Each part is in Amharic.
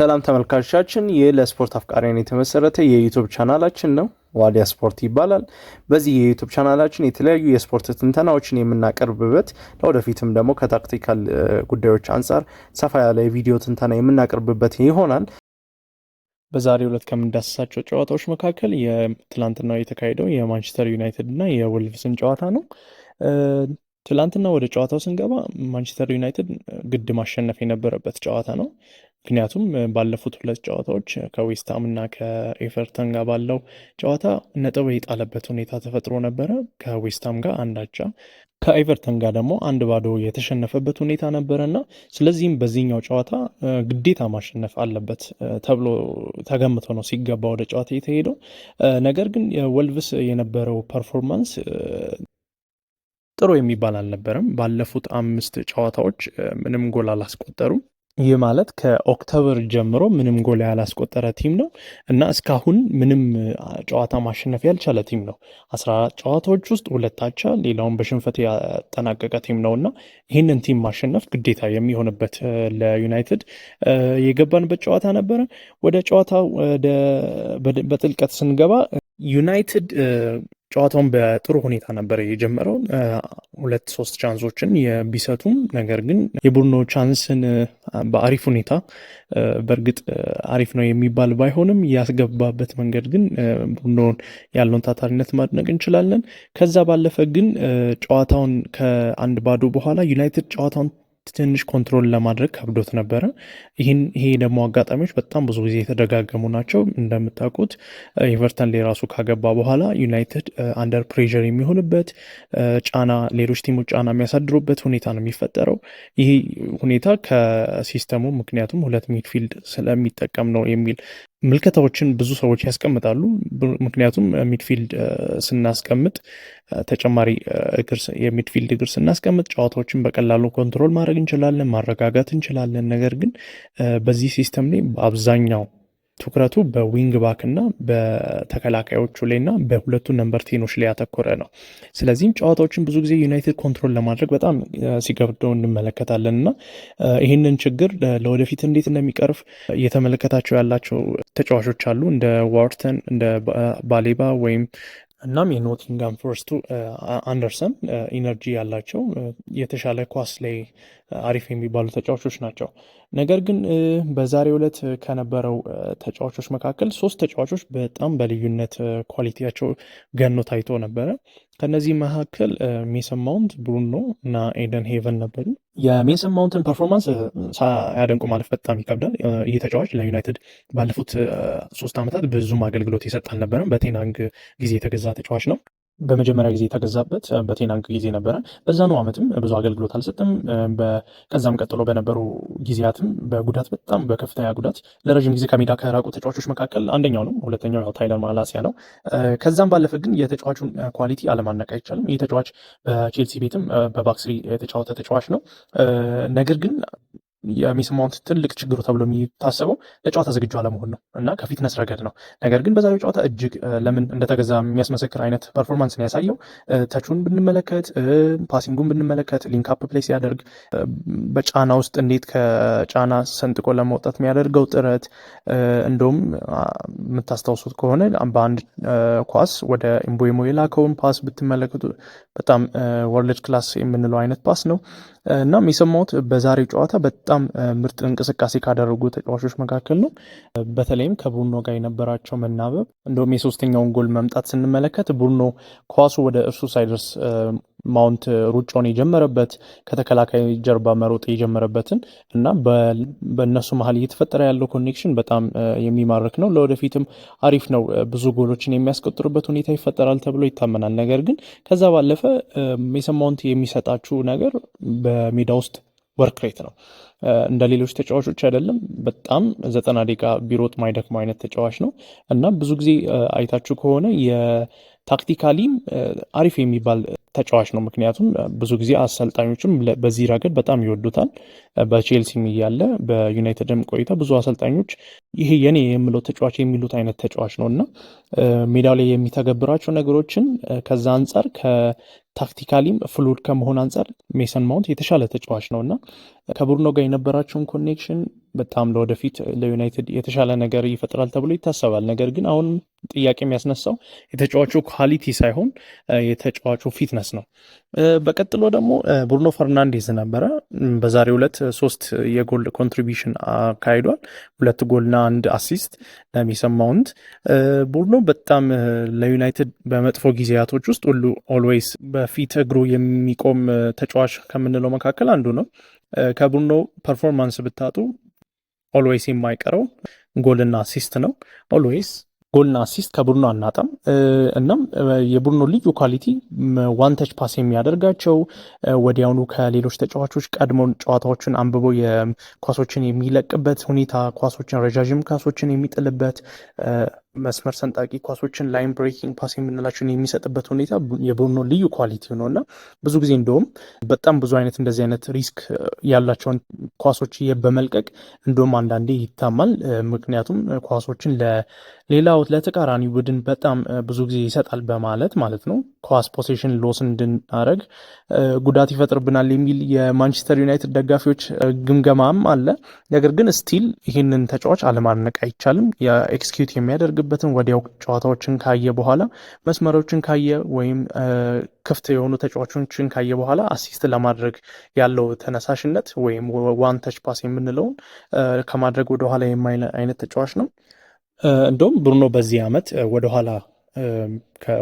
ሰላም ተመልካቾቻችን፣ ይህ ለስፖርት አፍቃሪያን የተመሰረተ የዩቲዩብ ቻናላችን ነው። ዋሊያ ስፖርት ይባላል። በዚህ የዩቲዩብ ቻናላችን የተለያዩ የስፖርት ትንተናዎችን የምናቀርብበት ለወደፊትም ደግሞ ከታክቲካል ጉዳዮች አንጻር ሰፋ ያለ የቪዲዮ ትንተና የምናቀርብበት ይሆናል። በዛሬው ዕለት ከምንዳስሳቸው ጨዋታዎች መካከል የትላንትናው የተካሄደው የማንቸስተር ዩናይትድ እና የወልቭስን ጨዋታ ነው። ትላንትና ወደ ጨዋታው ስንገባ ማንቸስተር ዩናይትድ ግድ ማሸነፍ የነበረበት ጨዋታ ነው። ምክንያቱም ባለፉት ሁለት ጨዋታዎች ከዌስትሃም እና ከኤቨርተን ጋር ባለው ጨዋታ ነጥብ የጣለበት ሁኔታ ተፈጥሮ ነበረ። ከዌስትሃም ጋር አንድ አቻ፣ ከኤቨርተን ጋር ደግሞ 1-0 የተሸነፈበት ሁኔታ ነበረና ስለዚህም በዚህኛው ጨዋታ ግዴታ ማሸነፍ አለበት ተብሎ ተገምቶ ነው ሲገባ ወደ ጨዋታ የተሄደው። ነገር ግን የወልቭስ የነበረው ፐርፎርማንስ ጥሩ የሚባል አልነበረም። ባለፉት 5 ጨዋታዎች ምንም ጎል አላስቆጠሩም። ይህ ማለት ከኦክቶበር ጀምሮ ምንም ጎል ያላስቆጠረ ቲም ነው እና እስካሁን ምንም ጨዋታ ማሸነፍ ያልቻለ ቲም ነው። 14 ጨዋታዎች ውስጥ 2 አቻ፣ ሌላውን በሽንፈት ያጠናቀቀ ቲም ነው እና ይህንን ቲም ማሸነፍ ግዴታ የሚሆንበት ለዩናይትድ የገባንበት ጨዋታ ነበረ። ወደ ጨዋታው በጥልቀት ስንገባ ዩናይትድ ጨዋታውን በጥሩ ሁኔታ ነበር የጀመረው። 2-3 ቻንሶችን ቢሰጡም ነገር ግን የቡርኖ ቻንስን በአሪፍ ሁኔታ በእርግጥ አሪፍ ነው የሚባል ባይሆንም ያስገባበት መንገድ ግን ቡርኖን ያለውን ታታሪነት ማድነቅ እንችላለን። ከዛ ባለፈ ግን ጨዋታውን ከ1-0 በኋላ ዩናይትድ ጨዋታውን ትንሽ ኮንትሮል ለማድረግ ከብዶት ነበረ። ይሄ ደግሞ አጋጣሚዎች በጣም ብዙ ጊዜ የተደጋገሙ ናቸው። እንደምታውቁት ኤቨርተን ላይ ራሱ ካገባ በኋላ ዩናይትድ አንደር ፕሬዠር የሚሆንበት ጫና፣ ሌሎች ቲሞች ጫና የሚያሳድሩበት ሁኔታ ነው የሚፈጠረው። ይህ ሁኔታ ከሲስተሙ ምክንያቱም 2 ሚድፊልድ ስለሚጠቀም ነው የሚል ምልከታዎችን ብዙ ሰዎች ያስቀምጣሉ። ምክንያቱም ሚድፊልድ ስናስቀምጥ ተጨማሪ የሚድፊልድ እግር ስናስቀምጥ ጨዋታዎችን በቀላሉ ኮንትሮል ማድረግ እንችላለን፣ ማረጋጋት እንችላለን። ነገር ግን በዚህ ሲስተም ላይ አብዛኛው ትኩረቱ በዊንግ ባክ እና በተከላካዮቹ ላይ እና በሁለቱ ነምበር ቴኖች ላይ ያተኮረ ነው። ስለዚህም ጨዋታዎችን ብዙ ጊዜ ዩናይትድ ኮንትሮል ለማድረግ በጣም ሲገብደው እንመለከታለን እና ይህንን ችግር ለወደፊት እንዴት እንደሚቀርፍ እየተመለከታቸው ያላቸው ተጫዋቾች አሉ እንደ ዋርተን፣ እንደ ባሌባ ወይም እናም የኖቲንጋም ፎረስቱ አንደርሰን ኢነርጂ ያላቸው የተሻለ ኳስ ላይ አሪፍ የሚባሉ ተጫዋቾች ናቸው። ነገር ግን በዛሬው ዕለት ከነበረው ተጫዋቾች መካከል 3 ተጫዋቾች በጣም በልዩነት ኳሊቲያቸው ገኖ ታይቶ ነበረ። ከነዚህ መካከል ሜሰን ማውንት፣ ብሩኖ እና ኤደን ሄቨን ነበሩ። የሜሰን ማውንትን ፐርፎርማንስ ሳያደንቁ ማለፍ በጣም ይከብዳል። ይህ ተጫዋች ለዩናይትድ ባለፉት 3 ዓመታት ብዙም አገልግሎት የሰጠ አልነበረም። በቴናንግ ጊዜ የተገዛ ተጫዋች ነው። በመጀመሪያ ጊዜ የተገዛበት በቴናንግ ጊዜ ነበረ። በዛኑ ዓመትም ብዙ አገልግሎት አልሰጠም። ከዛም ቀጥሎ በነበሩ ጊዜያትም በጉዳት በጣም በከፍተኛ ጉዳት ለረዥም ጊዜ ከሜዳ ከራቁ ተጫዋቾች መካከል አንደኛው ነው። ሁለተኛው ያው ታይለር ማላሲያ ነው። ከዛም ባለፈ ግን የተጫዋቹን ኳሊቲ አለማነቅ አይቻልም። ይህ ተጫዋች በቼልሲ ቤትም በባክስሪ የተጫወተ ተጫዋች ነው። ነገር ግን የሜሰን ማውንት ትልቅ ችግሩ ተብሎ የሚታሰበው ለጨዋታ ዝግጁ አለመሆን ነው እና ከፊትነስ ረገድ ነው። ነገር ግን በዛሬው ጨዋታ እጅግ ለምን እንደተገዛ የሚያስመሰክር አይነት ፐርፎርማንስ ነው ያሳየው። ተቹን ብንመለከት፣ ፓሲንጉን ብንመለከት፣ ሊንክአፕ ፕሌይ ሲያደርግ በጫና ውስጥ እንዴት ከጫና ሰንጥቆ ለማውጣት የሚያደርገው ጥረት፣ እንደውም የምታስታውሱት ከሆነ በአንድ ኳስ ወደ ኢምቦሞ የላከውን ፓስ ብትመለከቱ በጣም ወርልድ ክላስ የምንለው አይነት ፓስ ነው እና ሜሰን ማውንት በዛሬው ጨዋታ በጣም ምርጥ እንቅስቃሴ ካደረጉ ተጫዋቾች መካከል ነው። በተለይም ከቡርኖ ጋር የነበራቸው መናበብ፣ እንደውም የ3ኛውን ጎል መምጣት ስንመለከት ቡርኖ ኳሱ ወደ እርሱ ሳይደርስ ማውንት ሩጫውን የጀመረበት ከተከላካይ ጀርባ መሮጥ የጀመረበትን እና በእነሱ መሀል እየተፈጠረ ያለው ኮኔክሽን በጣም የሚማርክ ነው። ለወደፊትም አሪፍ ነው። ብዙ ጎሎችን የሚያስቆጥሩበት ሁኔታ ይፈጠራል ተብሎ ይታመናል። ነገር ግን ከዛ ባለፈ ሜሰን ማውንት የሚሰጣችሁ ነገር በሜዳ ውስጥ ወርክ ሬት ነው። እንደ ሌሎች ተጫዋቾች አይደለም። በጣም 90 ደቂቃ ቢሮጥ ማይደክመው አይነት ተጫዋች ነው እና ብዙ ጊዜ አይታችሁ ከሆነ የታክቲካሊም አሪፍ የሚባል ተጫዋች ነው። ምክንያቱም ብዙ ጊዜ አሰልጣኞችም በዚህ ረገድ በጣም ይወዱታል። በቼልሲም እያለ በዩናይትድም ቆይታ ብዙ አሰልጣኞች ይሄ የኔ የምለው ተጫዋች የሚሉት አይነት ተጫዋች ነው እና ሜዳው ላይ የሚተገብራቸው ነገሮችን ከዛ አንጻር ከታክቲካሊም ፍሉድ ከመሆን አንጻር ሜሰን ማውንት የተሻለ ተጫዋች ነው እና ከቡርኖ ጋር የነበራቸውን ኮኔክሽን በጣም ለወደፊት ለዩናይትድ የተሻለ ነገር ይፈጥራል ተብሎ ይታሰባል። ነገር ግን አሁን ጥያቄ የሚያስነሳው የተጫዋቹ ኳሊቲ ሳይሆን የተጫዋቹ ፊትነስ ነው። በቀጥሎ ደግሞ ብሩኖ ፈርናንዴዝ ነበረ። በዛሬው ዕለት 3 የጎል ኮንትሪቢሽን አካሂዷል። 2 ጎልና 1 አሲስት ለሜሰን ማውንት። ብሩኖ በጣም ለዩናይትድ በመጥፎ ጊዜያቶች ውስጥ ሁሉ ኦልዌይስ በፊት እግሩ የሚቆም ተጫዋች ከምንለው መካከል አንዱ ነው። ከብሩኖ ፐርፎርማንስ ብታጡ ኦልዌይስ የማይቀረው ጎልና አሲስት ነው። ኦልዌይስ ጎልና አሲስት ከቡድኑ አናጣም። እናም የቡድኑ ልዩ ኳሊቲ ዋን ተች ፓስ የሚያደርጋቸው ወዲያውኑ ከሌሎች ተጫዋቾች ቀድሞ ጨዋታዎችን አንብቦ የኳሶችን የሚለቅበት ሁኔታ፣ ኳሶችን ረዣዥም ኳሶችን የሚጥልበት መስመር ሰንጣቂ ኳሶችን ላይን ብሬኪንግ ፓስ የምንላቸውን የሚሰጥበት ሁኔታ የቡድኑ ልዩ ኳሊቲ ነው እና ብዙ ጊዜ እንደውም በጣም ብዙ አይነት እንደዚህ አይነት ሪስክ ያላቸውን ኳሶች በመልቀቅ እንደውም አንዳንዴ ይታማል። ምክንያቱም ኳሶችን ሌላው ለተቃራኒ ቡድን በጣም ብዙ ጊዜ ይሰጣል በማለት ማለት ነው። ኳስ ፖሴሽን ሎስ እንድናደረግ ጉዳት ይፈጥርብናል የሚል የማንቸስተር ዩናይትድ ደጋፊዎች ግምገማም አለ። ነገር ግን ስቲል ይህንን ተጫዋች አለማድነቅ አይቻልም። የኤክስኪዩት የሚያደርግበትን ወዲያው ጨዋታዎችን ካየ በኋላ መስመሮችን ካየ ወይም ክፍት የሆኑ ተጫዋቾችን ካየ በኋላ አሲስት ለማድረግ ያለው ተነሳሽነት ወይም ዋን ተች ፓስ የምንለውን ከማድረግ ወደኋላ የማይል አይነት ተጫዋች ነው። እንደውም ብሩኖ በዚህ ዓመት ወደኋላ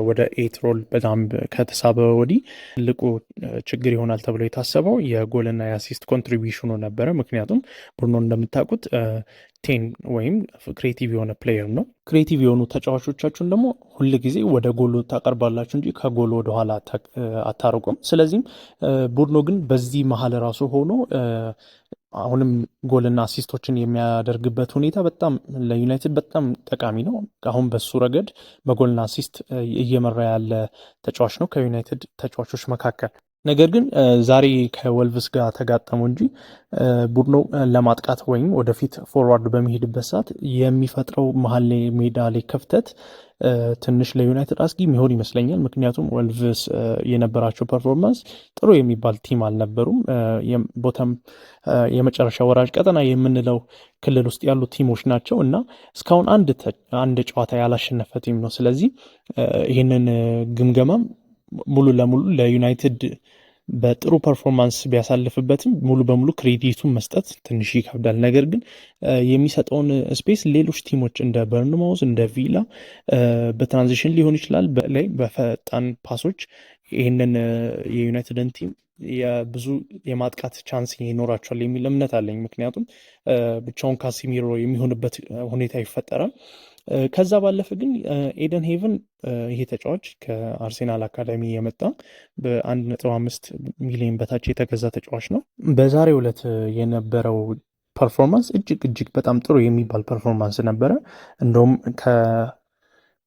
ወደ ኤት ሮል በጣም ከተሳበ ወዲህ ትልቁ ችግር ይሆናል ተብሎ የታሰበው የጎልና የአሲስት ኮንትሪቢሽኑ ነበረ። ምክንያቱም ብሩኖ እንደምታውቁት ቴን ወይም ክሬቲቭ የሆነ ፕሌየር ነው። ክሬቲቭ የሆኑ ተጫዋቾቻችሁን ደግሞ ሁል ጊዜ ወደ ጎሉ ታቀርባላችሁ እንጂ ከጎሉ ወደኋላ አታርቁም። ስለዚህም ብሩኖ ግን በዚህ መሀል ራሱ ሆኖ አሁንም ጎልና አሲስቶችን የሚያደርግበት ሁኔታ በጣም ለዩናይትድ በጣም ጠቃሚ ነው። አሁን በሱ ረገድ በጎልና አሲስት እየመራ ያለ ተጫዋች ነው ከዩናይትድ ተጫዋቾች መካከል። ነገር ግን ዛሬ ከወልቭስ ጋር ተጋጠሙ እንጂ ቡድኑ ለማጥቃት ወይም ወደፊት ፎርዋርድ በሚሄድበት ሰዓት የሚፈጥረው መሀል ላይ ሜዳ ላይ ክፍተት ትንሽ ለዩናይትድ አስጊ የሚሆን ይመስለኛል። ምክንያቱም ወልቭስ የነበራቸው ፐርፎርማንስ ጥሩ የሚባል ቲም አልነበሩም። ቦተም የመጨረሻ ወራጅ ቀጠና የምንለው ክልል ውስጥ ያሉ ቲሞች ናቸው እና እስካሁን አንድ ጨዋታ ያላሸነፈ ቲም ነው። ስለዚህ ይህንን ግምገማም ሙሉ ለሙሉ ለዩናይትድ በጥሩ ፐርፎርማንስ ቢያሳልፍበትም ሙሉ በሙሉ ክሬዲቱን መስጠት ትንሽ ይከብዳል። ነገር ግን የሚሰጠውን ስፔስ ሌሎች ቲሞች እንደ በርንማውዝ እንደ ቪላ በትራንዚሽን ሊሆን ይችላል በላይ በፈጣን ፓሶች ይህንን የዩናይትድን ቲም ብዙ የማጥቃት ቻንስ ይኖራቸዋል የሚል እምነት አለኝ። ምክንያቱም ብቻውን ካሲሚሮ የሚሆንበት ሁኔታ ይፈጠራል። ከዛ ባለፈ ግን ኤደን ሄቨን ይሄ ተጫዋች ከአርሴናል አካዳሚ የመጣ በ1.5 ሚሊዮን በታች የተገዛ ተጫዋች ነው። በዛሬው ዕለት የነበረው ፐርፎርማንስ እጅግ በጣም ጥሩ የሚባል ፐርፎርማንስ ነበረ። እንደውም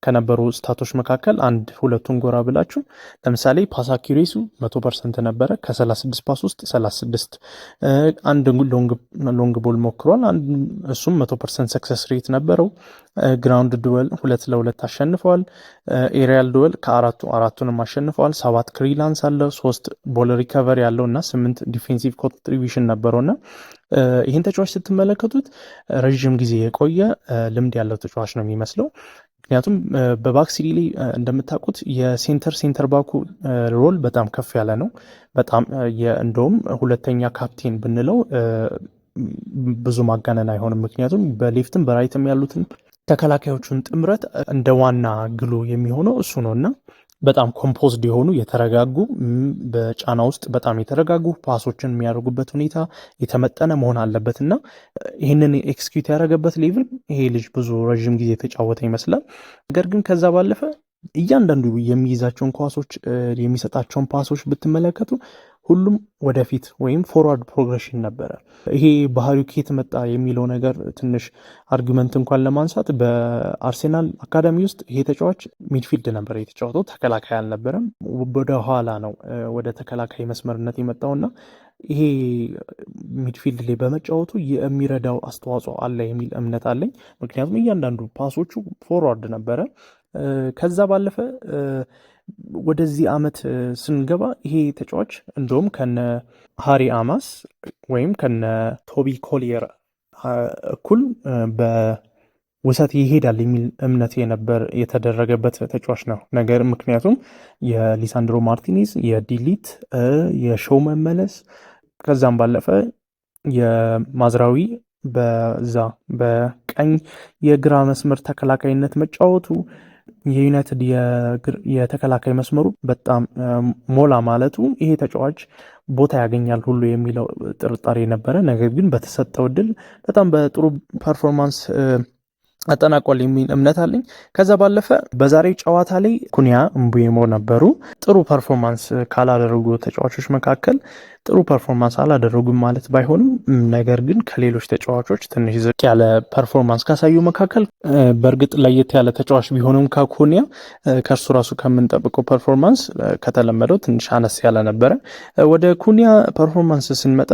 ከነበሩ ስታቶች መካከል ሁለቱን ጎራ ብላችሁ ለምሳሌ ፓስ አኪሬሱ 100% ነበረ። ከ36 ፓስ ውስጥ 36 አንድ ሎንግ ቦል ሞክሯል። እሱም 100% ሰክሰስ ሬት ነበረው። ግራውንድ ዱዌል 2-2 አሸንፈዋል። ኤሪያል ዱዌል አራቱንም አሸንፈዋል። 7 ክሊራንስ አለው፣ 3 ቦል ሪከቨሪ ያለው እና 8 ዲፌንሲቭ ኮንትሪቢሽን ነበረውና ይህን ተጫዋች ስትመለከቱት ረዥም ጊዜ የቆየ ልምድ ያለው ተጫዋች ነው የሚመስለው። ምክንያቱም በባክሲሪ ላይ እንደምታውቁት የሴንተር ባኩ ሮል በጣም ከፍ ያለ ነው። በጣም እንደውም ሁለተኛ ካፕቴን ብንለው ብዙ ማጋነን አይሆንም። ምክንያቱም በሌፍትም በራይትም ያሉትን ተከላካዮቹን ጥምረት እንደ ዋና ግሉ የሚሆነው እሱ ነው እና በጣም ኮምፖዝድ የሆኑ የተረጋጉ በጫና ውስጥ በጣም የተረጋጉ ፓሶችን የሚያደርጉበት ሁኔታ የተመጠነ መሆን አለበት እና ይህንን ኤክስኪዩት ያደረገበት ሌቭል ይሄ ልጅ ብዙ ረዥም ጊዜ የተጫወተ ይመስላል። ነገር ግን ከዛ ባለፈ እያንዳንዱ የሚይዛቸውን ኳሶች የሚሰጣቸውን ፓሶች ብትመለከቱ ሁሉም ወደፊት ወይም ፎርዋርድ ፕሮግሬሽን ነበረ። ይሄ ባህሪው ከየት መጣ የሚለው ነገር ትንሽ አርጊመንት እንኳን ለማንሳት በአርሴናል አካዳሚ ውስጥ ይሄ ተጫዋች ሚድፊልድ ነበር የተጫወተው፣ ተከላካይ አልነበረም። ወደ ኋላ ነው ወደ ተከላካይ መስመርነት የመጣውና ይሄ ሚድፊልድ ላይ በመጫወቱ የሚረዳው አስተዋጽኦ አለ የሚል እምነት አለኝ። ምክንያቱም እያንዳንዱ ፓሶቹ ፎርዋርድ ነበረ። ከዛ ባለፈ ወደዚህ ዓመት ስንገባ ይሄ ተጫዋች እንደውም ከነ ሃሪ አማስ ወይም ከነ ቶቢ ኮሊየር እኩል በውሰት ይሄዳል የሚል እምነት የተደረገበት ተጫዋች ነው። ምክንያቱም የሊሳንድሮ ማርቲኔዝ የዲሊት የሾው መመለስ ከዛም ባለፈ የማዝራዊ በዛ በቀኝ የግራ መስመር ተከላካይነት መጫወቱ የዩናይትድ የተከላካይ መስመሩ በጣም ሞላ ማለቱ ይሄ ተጫዋች ቦታ ያገኛል ሁሉ የሚለው ጥርጣሬ ነበረ። ነገር ግን በተሰጠው እድል በጣም በጥሩ ፐርፎርማንስ አጠናቋል የሚል እምነት አለኝ። ከዛ ባለፈ በዛሬው ጨዋታ ላይ ኩኒያ እምቡሞ ነበሩ። ጥሩ ፐርፎርማንስ ካላደረጉ ተጫዋቾች መካከል ጥሩ ፐርፎርማንስ አላደረጉም ማለት ባይሆንም፣ ነገር ግን ከሌሎች ተጫዋቾች ትንሽ ዝቅ ያለ ፐርፎርማንስ ካሳዩ መካከል በእርግጥ ለየት ያለ ተጫዋች ቢሆንም ከኩኒያ ከእርሱ ራሱ ከምንጠብቀው ፐርፎርማንስ ከተለመደው ትንሽ አነስ ያለ ነበረ። ወደ ኩኒያ ፐርፎርማንስ ስንመጣ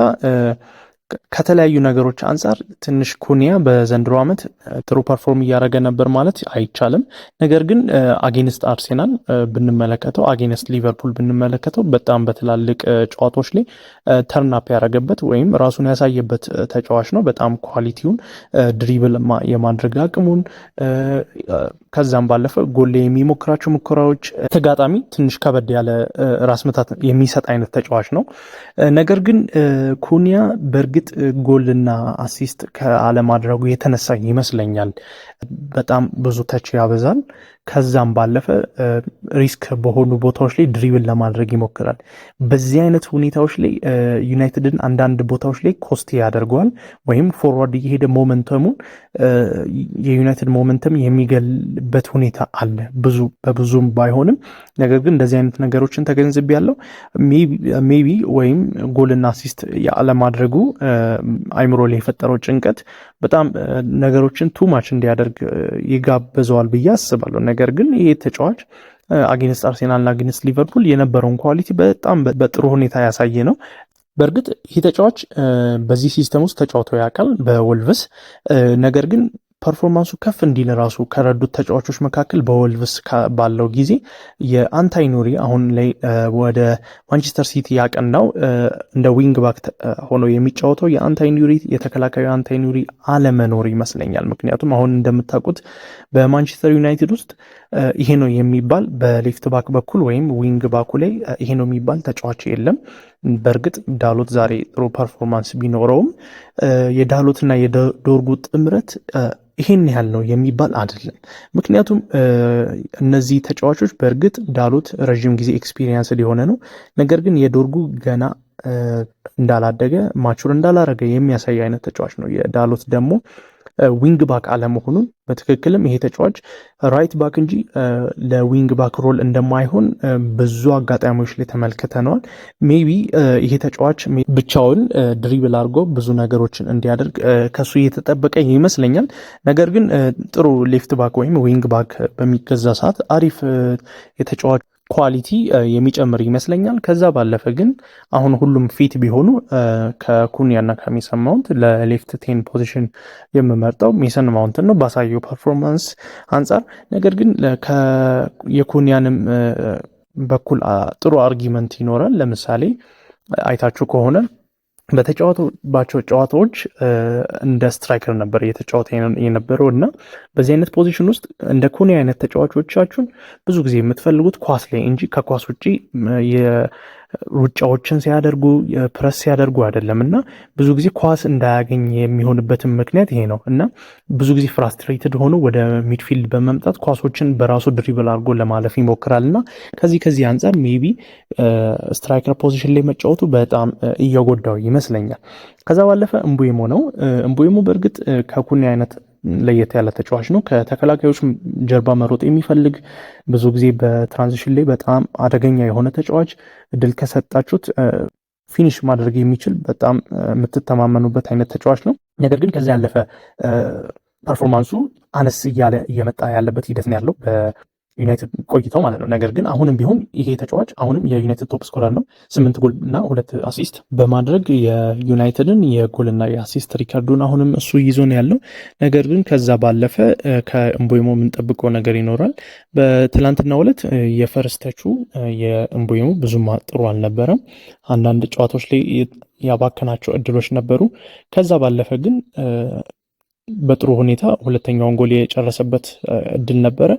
ከተለያዩ ነገሮች አንጻር ትንሽ ኩኒያ በዘንድሮ ዓመት ጥሩ ፐርፎርም እያደረገ ነበር ማለት አይቻልም። ነገር ግን አጌንስት አርሴናል ብንመለከተው፣ አጌንስት ሊቨርፑል ብንመለከተው በጣም በትላልቅ ጨዋታዎች ላይ ተርናፕ ያደረገበት ወይም ራሱን ያሳየበት ተጫዋች ነው። በጣም ኳሊቲውን ድሪብል የማድረግ አቅሙን ከዛም ባለፈ ጎል የሚሞክራቸው ሙከራዎች ተጋጣሚ ትንሽ ከበድ ያለ ራስ ምታት የሚሰጥ አይነት ተጫዋች ነው። ነገር ግን ኩኒያ በእርግጥ ጎልና አሲስት ከአለማድረጉ የተነሳ ይመስለኛል በጣም ብዙ ተች ያበዛል። ከዛም ባለፈ ሪስክ በሆኑ ቦታዎች ላይ ድሪብል ለማድረግ ይሞክራል። በዚህ አይነት ሁኔታዎች ላይ ዩናይትድን አንዳንድ ቦታዎች ላይ ኮስት ያደርገዋል ወይም ፎርዋርድ እየሄደ ሞመንተሙን የዩናይትድ ሞመንተም የሚገልበት ሁኔታ አለ። በብዙም ባይሆንም ነገር ግን እንደዚህ አይነት ነገሮችን ተገንዝብ ያለው ሜቢ ወይም ጎልና አሲስት ያለማድረጉ አይምሮ ላይ የፈጠረው ጭንቀት በጣም ነገሮችን ቱማች እንዲያደርግ ይጋብዘዋል ብዬ አስባለሁ። ነገር ግን ይህ ተጫዋች አጌንስት አርሴናልና አጌንስት ሊቨርፑል የነበረውን ኳሊቲ በጣም በጥሩ ሁኔታ ያሳየ ነው። በእርግጥ ይህ ተጫዋች በዚህ ሲስተም ውስጥ ተጫውቶ ያውቃል በወልቭስ። ነገር ግን ፐርፎርማንሱ ከፍ እንዲል ራሱ ከረዱት ተጫዋቾች መካከል በወልቭስ ባለው ጊዜ የአንታይ ኑሪ አሁን ላይ ወደ ማንቸስተር ሲቲ ያቀናው እንደ ዊንግ ባክ ሆኖ የሚጫወተው የአንታይ ኑሪ የተከላካዩ አንታይ ኑሪ አለመኖር ይመስለኛል። ምክንያቱም አሁን እንደምታውቁት በማንቸስተር ዩናይትድ ውስጥ ይሄ ነው የሚባል በሌፍት ባክ በኩል ወይም ዊንግ ባኩ ላይ ይሄ ነው የሚባል ተጫዋች የለም። በእርግጥ ዳሎት ዛሬ ጥሩ ፐርፎርማንስ ቢኖረውም የዳሎትና የዶርጉ ጥምረት ይሄን ያህል ነው የሚባል አይደለም። ምክንያቱም እነዚህ ተጫዋቾች በእርግጥ ዳሎት ረዥም ጊዜ ኤክስፒሪየንስ የሆነ ነው። ነገር ግን የዶርጉ ገና እንዳላደገ ማቹር እንዳላረገ የሚያሳይ አይነት ተጫዋች ነው። የዳሎት ደግሞ ዊንግ ባክ አለመሆኑን በትክክልም ይሄ ተጫዋች ራይት ባክ እንጂ ለዊንግ ባክ ሮል እንደማይሆን ብዙ አጋጣሚዎች ላይ ተመልክተነዋል። ሜቢ ይሄ ተጫዋች ብቻውን ድሪብል አድርጎ ብዙ ነገሮችን እንዲያደርግ ከሱ እየተጠበቀ ይመስለኛል። ነገር ግን ጥሩ ሌፍት ባክ ወይም ዊንግ ባክ በሚገዛ ሰዓት አሪፍ የተጫዋች ኳሊቲ የሚጨምር ይመስለኛል። ከዛ ባለፈ ግን አሁን ሁሉም ፊት ቢሆኑ ከኩኒያና ከሜሰን ማውንት ለሌፍት ቴን ፖዚሽን የምመርጠው ሜሰን ማውንትን ነው ባሳየው ፐርፎርማንስ አንጻር። ነገር ግን የኩኒያንም በኩል ጥሩ አርጊመንት ይኖራል። ለምሳሌ አይታችሁ ከሆነ በተጫወተባቸው ጨዋታዎች እንደ ስትራይከር ነበር እየተጫወተ የነበረው እና በዚህ አይነት ፖዚሽን ውስጥ እንደ ኩኒ አይነት ተጫዋቾቻችሁን ብዙ ጊዜ የምትፈልጉት ኳስ ላይ እንጂ ከኳስ ውጪ ሩጫዎችን ሲያደርጉ ፕረስ ሲያደርጉ አይደለም እና ብዙ ጊዜ ኳስ እንዳያገኝ የሚሆንበትን ምክንያት ይሄ ነው እና ብዙ ጊዜ ፍራስትሬትድ ሆኖ ወደ ሚድፊልድ በመምጣት ኳሶችን በራሱ ድሪብል አድርጎ ለማለፍ ይሞክራል እና ከዚህ አንጻር ሜቢ ስትራይከር ፖዚሽን ላይ መጫወቱ በጣም እየጎዳው ይመስለኛል። ከዛ ባለፈ እምቡሞ ነው። እምቡሞ በእርግጥ ከኩኒ አይነት ለየት ያለ ተጫዋች ነው። ከተከላካዮች ጀርባ መሮጥ የሚፈልግ ብዙ ጊዜ በትራንዚሽን ላይ በጣም አደገኛ የሆነ ተጫዋች፣ እድል ከሰጣችሁት ፊኒሽ ማድረግ የሚችል በጣም የምትተማመኑበት አይነት ተጫዋች ነው። ነገር ግን ከዚያ ያለፈ ፐርፎርማንሱ አነስ እያለ እየመጣ ያለበት ሂደት ነው ያለው ዩናይትድ ቆይተው ማለት ነው። ነገር ግን አሁንም ቢሆን ይሄ ተጫዋች አሁንም የዩናይትድ ቶፕ ስኮረር ነው። 8 ጎል እና 2 አሲስት በማድረግ የዩናይትድን የጎልና የአሲስት ሪካርዱን አሁንም እሱ ይዞ ነው ያለው። ነገር ግን ከዛ ባለፈ ከእምቦሞ የምንጠብቀው ነገር ይኖራል። በትላንትናው ዕለት የፈረስተቹ የእምቦሞ ብዙም ጥሩ አልነበረም። አንዳንድ ጨዋታዎች ላይ ያባከናቸው እድሎች ነበሩ። ከዛ ባለፈ ግን በጥሩ ሁኔታ ሁለተኛውን ጎል የጨረሰበት እድል ነበረ።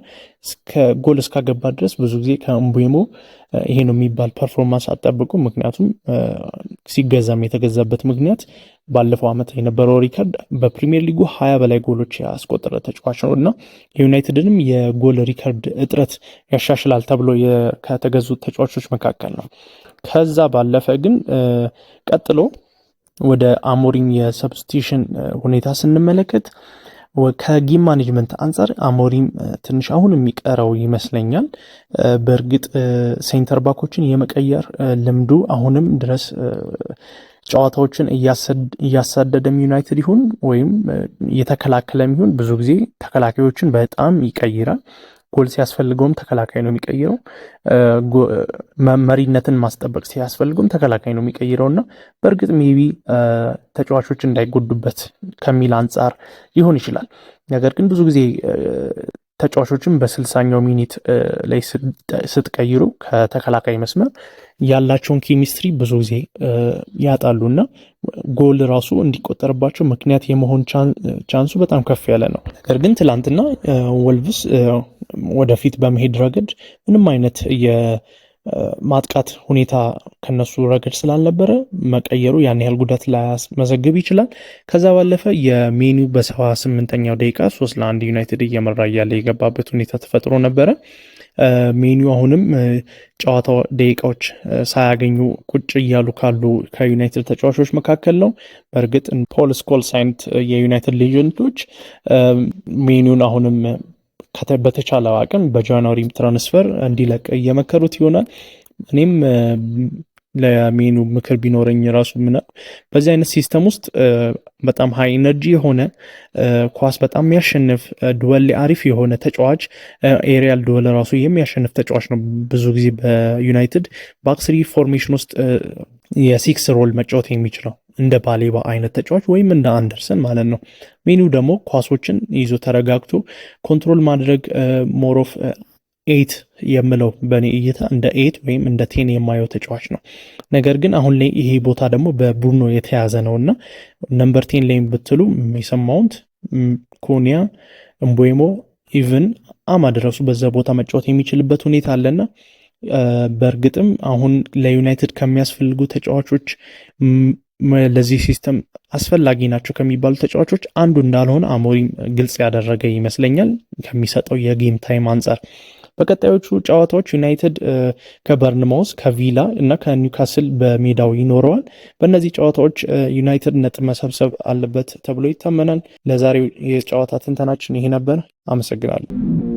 ጎል እስካገባ ድረስ ብዙ ጊዜ ከእምቦሞ ይሄ ነው የሚባል ፐርፎርማንስ አጠብቁ። ምክንያቱም ሲገዛም የተገዛበት ምክንያት ባለፈው ዓመት የነበረው ሪካርድ በፕሪሚየር ሊጉ 20 በላይ ጎሎች ያስቆጠረ ተጫዋች ነው እና የዩናይትድንም የጎል ሪካርድ እጥረት ያሻሽላል ተብሎ ከተገዙት ተጫዋቾች መካከል ነው። ከዛ ባለፈ ግን ቀጥሎ ወደ አሞሪም የሰብስቲሽን ሁኔታ ስንመለከት ከጌም ማኔጅመንት አንጻር አሞሪም ትንሽ አሁን የሚቀረው ይመስለኛል። በእርግጥ ሴንተር ባኮችን የመቀየር ልምዱ አሁንም ድረስ ጨዋታዎችን እያሳደደም ዩናይትድ ይሁን ወይም እየተከላከለም ይሁን ብዙ ጊዜ ተከላካዮችን በጣም ይቀይራል። ጎል ሲያስፈልገውም ተከላካይ ነው የሚቀይረው። መሪነትን ማስጠበቅ ሲያስፈልገውም ተከላካይ ነው የሚቀይረውና በእርግጥ ሜቢ ተጫዋቾች እንዳይጎዱበት ከሚል አንጻር ሊሆን ይችላል። ነገር ግን ብዙ ጊዜ ተጫዋቾችን በ60ኛው ሚኒት ላይ ስትቀይሩ ከተከላካይ መስመር ያላቸውን ኬሚስትሪ ብዙ ጊዜ ያጣሉና ጎል ራሱ እንዲቆጠርባቸው ምክንያት የመሆን ቻንሱ በጣም ከፍ ያለ ነው። ነገር ግን ትላንትና ወልቭስ ወደፊት በመሄድ ረገድ ምንም አይነት የማጥቃት ሁኔታ ከነሱ ረገድ ስላልነበረ መቀየሩ ያን ያህል ጉዳት ላያስመዘግብ ይችላል። ከዛ ባለፈ የሜኑ በ78ኛው ደቂቃ 3-1 ዩናይትድ እየመራ እያለ የገባበት ሁኔታ ተፈጥሮ ነበረ። ሜኑ አሁንም ጨዋታው ደቂቃዎች ሳያገኙ ቁጭ እያሉ ካሉ ከዩናይትድ ተጫዋቾች መካከል ነው። በእርግጥ ፖል ስኮልስ አይነት የዩናይትድ ሌጀንዶች ሜኑን አሁንም በተቻለው አቅም በጃንዋሪ ትራንስፈር እንዲለቅ እየመከሩት ይሆናል። እኔም ለሜኑ ምክር ቢኖረኝ ራሱ በዚህ አይነት ሲስተም ውስጥ በጣም ሃይ ኤነርጂ የሆነ ኳስ በጣም የሚያሸንፍ ዱዌል አሪፍ የሆነ ተጫዋች ኤሪያል ዱዌል ራሱ የሚያሸንፍ ተጫዋች ነው። ብዙ ጊዜ በዩናይትድ ባክስሪ ፎርሜሽን ውስጥ የሲክስ ሮል መጫወት የሚችለው እንደ ባሌባ አይነት ተጫዋች ወይም እንደ አንደርሰን ማለት ነው። ሜኑ ደግሞ ኳሶችን ይዞ ተረጋግቶ ኮንትሮል ማድረግ ሞሮፍ 8 የምለው በእኔ እይታ እንደ 8 ወይም እንደ 10 የማየው ተጫዋች ነው። ነገር ግን አሁን ላይ ይሄ ቦታ ደግሞ በቡርኖ የተያዘ ነውና ነምበር 10 ላይ ብትሉ የሰማውንት ኮኒያ፣ እምቦሞ ኢቭን አማድ ራሱ በዛ ቦታ መጫወት የሚችልበት ሁኔታ አለና በእርግጥም አሁን ለዩናይትድ ከሚያስፈልጉ ተጫዋቾች ለዚህ ሲስተም አስፈላጊ ናቸው ከሚባሉ ተጫዋቾች አንዱ እንዳልሆነ አሞሪም ግልጽ ያደረገ ይመስለኛል ከሚሰጠው የጌም ታይም አንጻር። በቀጣዮቹ ጨዋታዎች ዩናይትድ ከበርንማውስ፣ ከቪላ እና ከኒውካስል በሜዳው ይኖረዋል። በእነዚህ ጨዋታዎች ዩናይትድ ነጥብ መሰብሰብ አለበት ተብሎ ይታመናል። ለዛሬው የጨዋታ ትንተናችን ይሄ ነበር። አመሰግናለሁ።